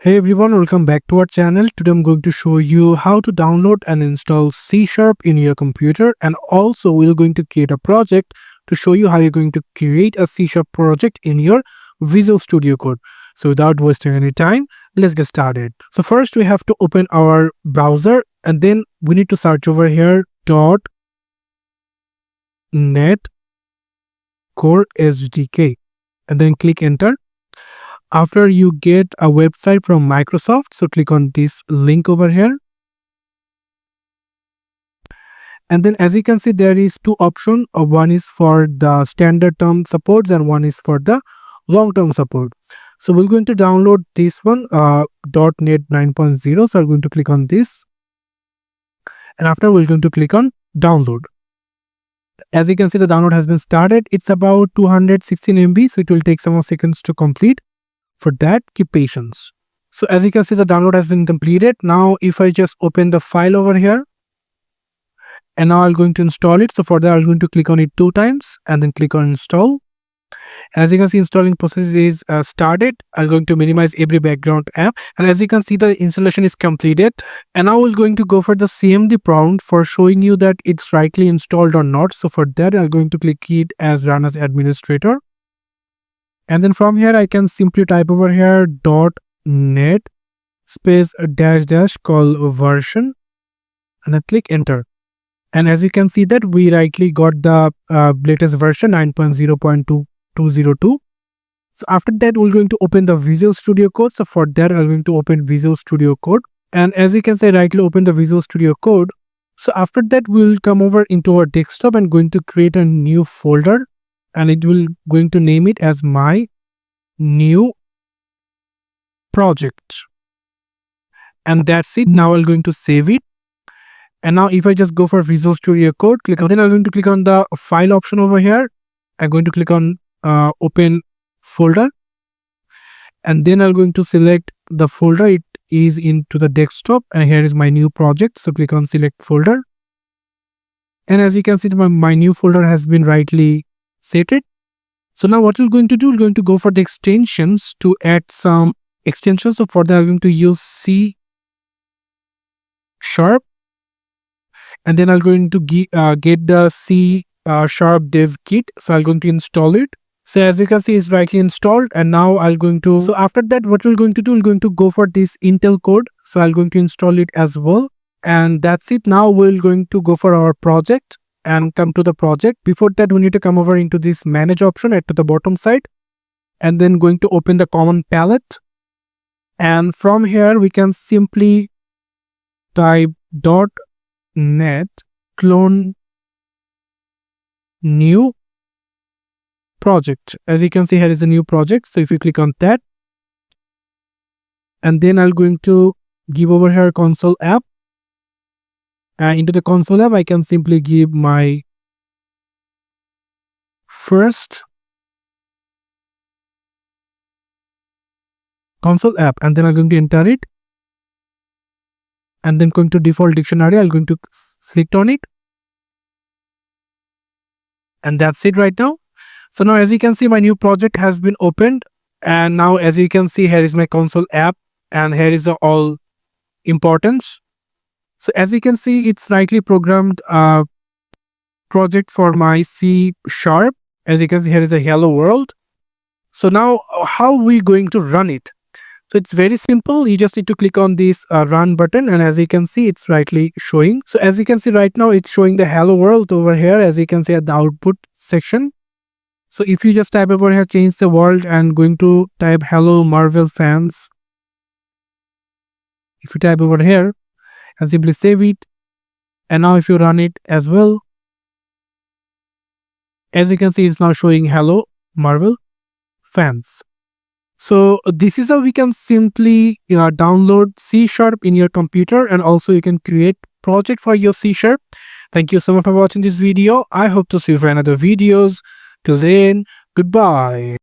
Hey everyone, welcome back to our channel. Today I'm going to show you how to download and install C# in your computer, and also we're going to create a project to show you how you're going to create a C# project in your Visual Studio Code. So without wasting any time, let's get started. So first we have to open our browser, and then we need to search over here .NET Core SDK and then click enter. After you get a website from Microsoft, so click on this link over here. And then as you can see, there is two options. One is for the standard term supports and one is for the long-term support. So we're going to download this one, .NET 9.0. So I'm going to click on this. And after we're going to click on download. As you can see, the download has been started. It's about 216 MB, so it will take some more seconds to complete. For that, keep patience. So as you can see, the download has been completed. Now if I just open the file over here, and now I'm going to install it. So for that, I'm going to click on it 2 times and then click on install. As you can see, installing process is started. I'm going to minimize every background app, and as you can see, the installation is completed. And now we're going to go for the CMD prompt for showing you that it's rightly installed or not. So for that, I'm going to click it as run as administrator. And then from here, I can simply type over here .NET space -- call version and then click enter. And as you can see that we rightly got the latest version 9.0.2202. So after that, we're going to open the Visual Studio Code. So for that, I'm going to open Visual Studio Code. And as you can see, rightly open the Visual Studio Code. So after that, we'll come over into our desktop and going to create a new folder. And it will going to name it as my new project, and that's it. Now I'm going to save it. And now if I just go for Visual Studio Code, click on, then I'm going to click on the file option over here. I'm going to click on open folder, and then I'm going to select the folder. It is into the desktop, and here is my new project. So click on select folder, and as you can see, my new folder has been rightly set. So now what we're going to do, we're going to go for the extensions to add some extensions. So for that, I'm going to use C#, and then I'm going to get the C# dev kit. So I'm going to install it. So as you can see, it's rightly installed. And now I'm going to, so after that, what we're going to do, we're going to go for this Intel code. So I'm going to install it as well. And that's it. Now we're going to go for our project and come to the project. Before that, we need to come over into this manage option at the bottom side, and then going to open the common palette. And from here, we can simply type .NET clone new project. As you can see, here is a new project. So if you click on that, and then I'm going to give over here console app. Into the console app, I can simply give my first console app, and then I'm going to enter it, and then going to default dictionary, I'm going to select on it, and that's it right now. So now as you can see, my new project has been opened, and now as you can see, here is my console app, and here is all importance. So as you can see, it's rightly programmed project for my C#. As you can see, here is a hello world. So now how are we going to run it? So it's very simple. You just need to click on this run button, and as you can see, it's rightly showing. So as you can see right now, it's showing the hello world over here, as you can see at the output section. So if you just type over here, change the world, and going to type hello Marvel fans. If you type over here and simply save it, and now if you run it as well, as you can see, it's now showing hello Marvel fans. So this is how we can simply download C# in your computer, and also you can create project for your C#. Thank you so much for watching this video. I hope to see you for another videos. Till then, goodbye.